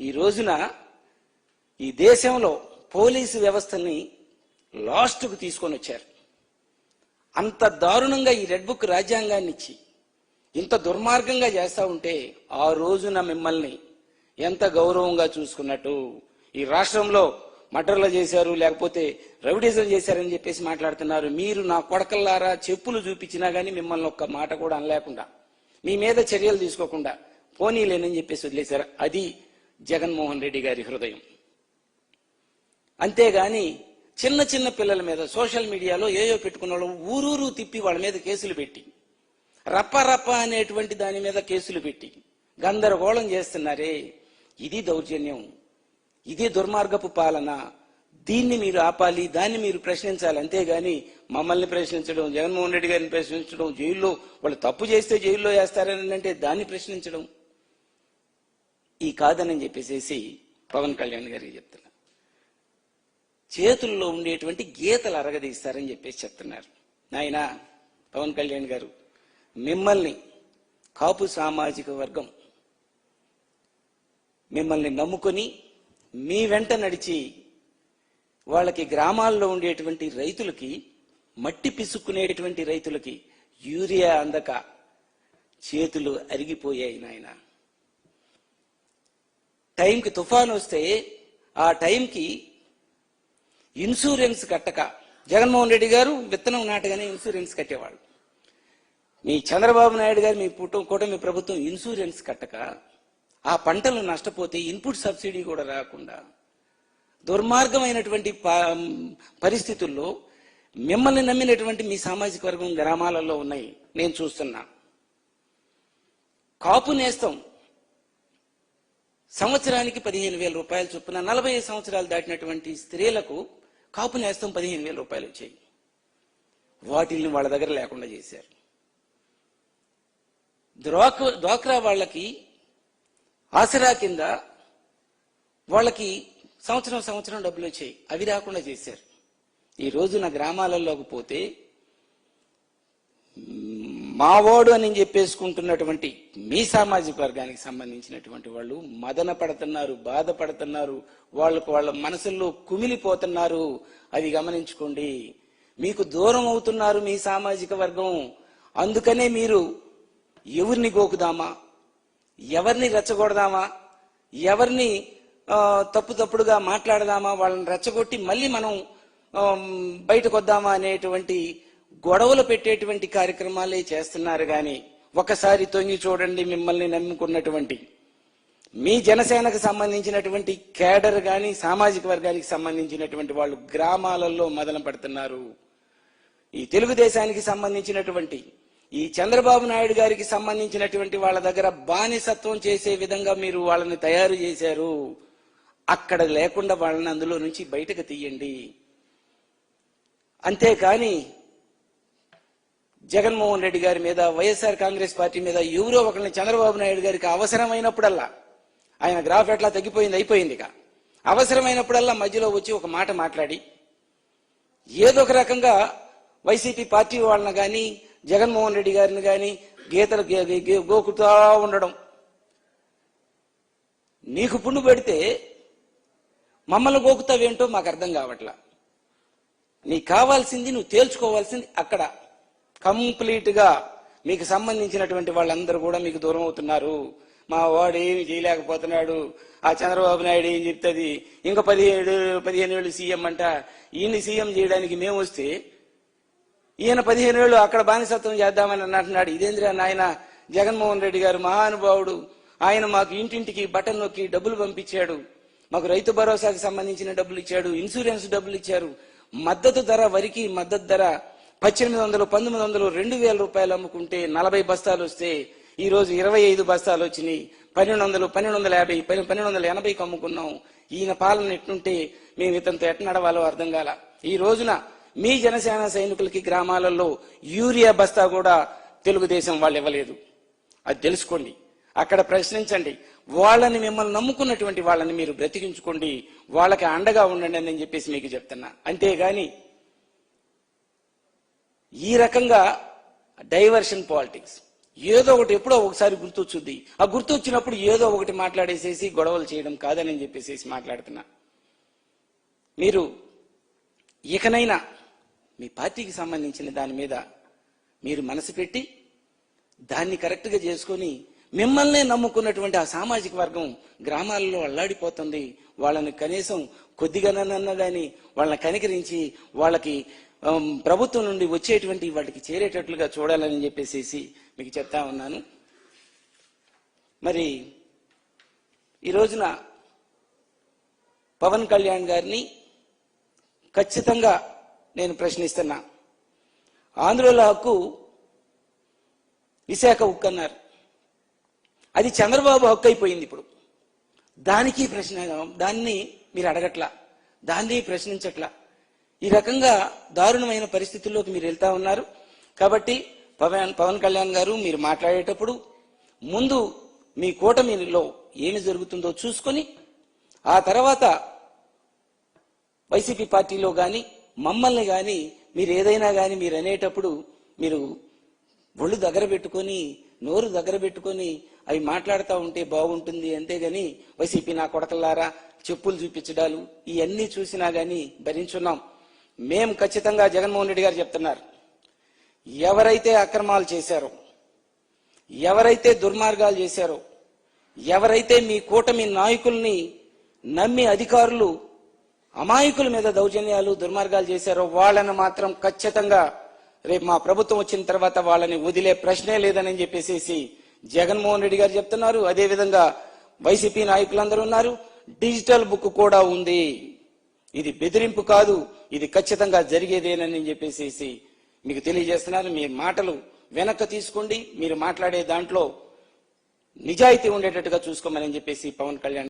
ఈ రోజున ఈ దేశంలో పోలీసు వ్యవస్థని లాస్ట్కు తీసుకొని వచ్చారు. అంత దారుణంగా ఈ రెడ్ బుక్ రాజ్యాంగాన్ని ఇచ్చి ఇంత దుర్మార్గంగా చేస్తా ఉంటే ఆ రోజున మిమ్మల్ని ఎంత గౌరవంగా చూసుకున్నట్టు. ఈ రాష్ట్రంలో మర్డర్లు చేశారు, లేకపోతే రౌడీజం చేశారని చెప్పేసి మాట్లాడుతున్నారు. మీరు నా కొడకల్లారా చెప్పులు చూపించినా గానీ మిమ్మల్ని ఒక్క మాట కూడా అనలేకుండా, మీ మీద చర్యలు తీసుకోకుండా పోనీలేనని చెప్పేసి వదిలేశారు. అది జగన్మోహన్ రెడ్డి గారి హృదయం. అంతేగాని చిన్న చిన్న పిల్లల మీద సోషల్ మీడియాలో ఏయో పెట్టుకున్న వాళ్ళు ఊరూరు తిప్పి వాళ్ళ మీద కేసులు పెట్టి, రప్ప రప్ప అనేటువంటి దాని మీద కేసులు పెట్టి గందరగోళం చేస్తున్నారే, ఇది దౌర్జన్యం, ఇది దుర్మార్గపు పాలన. దీన్ని మీరు ఆపాలి, దాన్ని మీరు ప్రశ్నించాలి. అంతేగాని మమ్మల్ని ప్రశ్నించడం, జగన్మోహన్ రెడ్డి గారిని ప్రశ్నించడం, జైల్లో వాళ్ళు తప్పు చేస్తే జైల్లో వేస్తారని అంటే దాన్ని ప్రశ్నించడం ఈ కాదని చెప్పేసి పవన్ కళ్యాణ్ గారికి చెప్తున్నా. చేతుల్లో ఉండేటువంటి గీతలు అరగదీస్తారని చెప్పేసి చెప్తున్నారు. నాయన పవన్ కళ్యాణ్ గారు, మిమ్మల్ని కాపు సామాజిక వర్గం మిమ్మల్ని నమ్ముకొని మీ వెంట నడిచి వాళ్ళకి గ్రామాల్లో ఉండేటువంటి రైతులకి, మట్టి పిసుక్కునేటువంటి రైతులకి యూరియా అందక చేతులు అరిగిపోయాయి నాయన. టైంకి తుఫాను వస్తే ఆ టైంకి ఇన్సూరెన్స్ కట్టక, జగన్మోహన్ రెడ్డి గారు విత్తనం నాటగానే ఇన్సూరెన్స్ కట్టేవాళ్ళు. మీ చంద్రబాబు నాయుడు గారు, మీ కూటమి ప్రభుత్వం ఇన్సూరెన్స్ కట్టక ఆ పంటలు నష్టపోతే ఇన్పుట్ సబ్సిడీ కూడా రాకుండా దుర్మార్గమైనటువంటి పరిస్థితుల్లో మిమ్మల్ని నమ్మినటువంటి మీ సామాజిక వర్గం గ్రామాలలో ఉన్నాయి. నేను చూస్తున్నా. కాపు నేస్తం సంవత్సరానికి 15,000 రూపాయలు చొప్పున 45 సంవత్సరాలు దాటినటువంటి స్త్రీలకు కాపు నేస్తం 15,000 రూపాయలు వచ్చాయి. వాటిల్ని వాళ్ళ దగ్గర లేకుండా చేశారు. డ్వాక్రా వాళ్ళకి ఆసరా కింద వాళ్ళకి సంవత్సరం డబ్బులు వచ్చాయి, అవి రాకుండా చేశారు. ఈ రోజున గ్రామాలలోకి పోతే మావోడు అని చెప్పేసుకుంటున్నటువంటి మీ సామాజిక వర్గానికి సంబంధించినటువంటి వాళ్ళు మదన పడుతున్నారు, బాధపడుతున్నారు, వాళ్ళ మనసుల్లో కుమిలిపోతున్నారు. అది గమనించుకోండి. మీకు దూరం అవుతున్నారు మీ సామాజిక వర్గం. అందుకనే మీరు ఎవరిని గోకుదామా, ఎవరిని రెచ్చగొడదామా, ఎవరిని తప్పుడుగా మాట్లాడదామా, వాళ్ళని రెచ్చగొట్టి మళ్ళీ మనం బయటకు వద్దామా అనేటువంటి గొడవలు పెట్టేటువంటి కార్యక్రమాలే చేస్తున్నారు. కానీ ఒకసారి తొంగి చూడండి, మిమ్మల్ని నమ్ముకున్నటువంటి మీ జనసేనకు సంబంధించినటువంటి కేడర్ కానీ సామాజిక వర్గానికి సంబంధించినటువంటి వాళ్ళు గ్రామాలలో మదన పడుతున్నారు. ఈ తెలుగుదేశానికి సంబంధించినటువంటి ఈ చంద్రబాబు నాయుడు గారికి సంబంధించినటువంటి వాళ్ళ దగ్గర బానిసత్వం చేసే విధంగా మీరు వాళ్ళని తయారు చేశారు. అక్కడ లేకుండా వాళ్ళని అందులో నుంచి బయటకు తీయండి. అంతేకాని జగన్మోహన్ రెడ్డి గారి మీద, వైఎస్ఆర్ కాంగ్రెస్ పార్టీ మీద ఎవరో ఒకరిని చంద్రబాబు నాయుడు గారికి అవసరమైనప్పుడల్లా, ఆయన గ్రాఫ్ ఎట్లా తగ్గిపోయింది అయిపోయింది, ఇక అవసరమైనప్పుడల్లా మధ్యలో వచ్చి ఒక మాట మాట్లాడి ఏదో ఒక రకంగా వైసీపీ పార్టీ వాళ్ళని కానీ జగన్మోహన్ రెడ్డి గారిని కానీ గీతలు గోకుతూ ఉండడం. నీకు పుండు పెడితే మమ్మల్ని గోకుతావేంటో మాకు అర్థం కావట్లా. నీకు కావాల్సింది, నువ్వు తేల్చుకోవాల్సింది అక్కడ. కంప్లీట్ గా మీకు సంబంధించినటువంటి వాళ్ళందరూ కూడా మీకు దూరం అవుతున్నారు. మా వాడు ఏమి చేయలేకపోతున్నాడు, ఆ చంద్రబాబు నాయుడు ఏం చెప్తుంది, ఇంకా 15 ఏళ్ళు సీఎం అంట, ఈయన్ని సీఎం చేయడానికి మేము వస్తే ఈయన 15 ఏళ్ళు అక్కడ బానిసత్వం చేద్దామని అంటున్నాడు. ఇదేంద్రా నాయన, జగన్మోహన్ రెడ్డి గారు మహానుభావుడు, ఆయన మాకు ఇంటింటికి బటన్ నొక్కి డబ్బులు పంపించాడు, మాకు రైతు భరోసాకి సంబంధించిన డబ్బులు ఇచ్చాడు, ఇన్సూరెన్స్ డబ్బులు ఇచ్చారు, మద్దతు ధర, వరికి మద్దతు ధర 1800, 1900, 2000 రూపాయలు అమ్ముకుంటే 40 బస్తాలు వస్తే ఈ రోజు 25 బస్తాలు వచ్చినాయి. 1200, 1250, 1280కి అమ్ముకున్నాం. ఈయన పాలన ఎట్టుంటే మేము ఇతనితో ఎట్ట నడవాలో అర్థం కాల. ఈ రోజున మీ జనసేన సైనికులకి గ్రామాలలో యూరియా బస్తా కూడా తెలుగుదేశం వాళ్ళు ఇవ్వలేదు. అది తెలుసుకోండి. అక్కడ ప్రశ్నించండి. వాళ్ళని, మిమ్మల్ని నమ్ముకున్నటువంటి వాళ్ళని మీరు బ్రతికించుకోండి, వాళ్ళకి అండగా ఉండండి అని చెప్పేసి మీకు చెప్తున్నా. అంతేగాని ఈ రకంగా డైవర్షన్ పాలిటిక్స్, ఏదో ఒకటి ఎప్పుడో ఒకసారి గుర్తొచ్చుద్ది. ఆ గుర్తొచ్చినప్పుడు ఏదో ఒకటి మాట్లాడేసేసి గొడవలు చేయడం కాదని చెప్పేసి మాట్లాడుతున్నా. మీరు ఇకనైనా మీ పార్టీకి సంబంధించిన దాని మీద మీరు మనసు పెట్టి దాన్ని కరెక్ట్గా చేసుకొని మిమ్మల్నే నమ్ముకున్నటువంటి ఆ సామాజిక వర్గం గ్రామాలలో అల్లాడిపోతుంది. వాళ్ళని కనీసం కొద్దిగానన్నా కానీ వాళ్ళని కనికరించి వాళ్ళకి ప్రభుత్వం నుండి వచ్చేటువంటి వాటికి చేరేటట్లుగా చూడాలని చెప్పేసి మీకు చెప్తా ఉన్నాను. మరి ఈ రోజున పవన్ కళ్యాణ్ గారిని ఖచ్చితంగా నేను ప్రశ్నిస్తున్నా. ఆంధ్రుల హక్కు విశాఖ ఉక్కు అన్నారు. అది చంద్రబాబు హక్కు అయిపోయింది. ఇప్పుడు దానికి దాన్ని మీరు అడగట్లా, దాన్ని ప్రశ్నించట్లా. ఈ రకంగా దారుణమైన పరిస్థితుల్లోకి మీరు వెళ్తా ఉన్నారు. కాబట్టి పవన్ కళ్యాణ్ గారు మీరు మాట్లాడేటప్పుడు ముందు మీ కూటమిలో ఏమి జరుగుతుందో చూసుకొని ఆ తర్వాత వైసీపీ పార్టీలో కానీ మమ్మల్ని కానీ మీరు ఏదైనా కానీ మీరు అనేటప్పుడు మీరు ఒళ్ళు దగ్గర పెట్టుకొని నోరు దగ్గర పెట్టుకొని అవి మాట్లాడుతూ ఉంటే బాగుంటుంది. అంతేగాని వైసీపీ నా కొడకల్లారా చెప్పులు చూపించడాలు ఇవన్నీ చూసినా కానీ భరించున్నాం. మేము ఖచ్చితంగా జగన్మోహన్ రెడ్డి గారు చెప్తున్నారు, ఎవరైతే అక్రమాలు చేశారో, ఎవరైతే దుర్మార్గాలు చేశారో, ఎవరైతే మీ కూటమి నాయకుల్ని నమ్మి అధికారులు అమాయకుల మీద దౌర్జన్యాలు దుర్మార్గాలు చేశారో వాళ్ళని మాత్రం ఖచ్చితంగా రేపు మా ప్రభుత్వం వచ్చిన తర్వాత వాళ్ళని వదిలే ప్రశ్నే లేదని చెప్పేసి జగన్మోహన్ రెడ్డి గారు చెప్తున్నారు. అదేవిధంగా వైసీపీ నాయకులందరూ ఉన్నారు. డిజిటల్ బుక్ కూడా ఉంది. ఇది బెదిరింపు కాదు, ఇది ఖచ్చితంగా జరిగేదేనని చెప్పేసి మీకు తెలియజేస్తున్నారు. మీ మాటలు వెనక్కి తీసుకోండి. మీరు మాట్లాడే దాంట్లో నిజాయితీ ఉండేటట్టుగా చూసుకోమని చెప్పేసి పవన్ కళ్యాణ్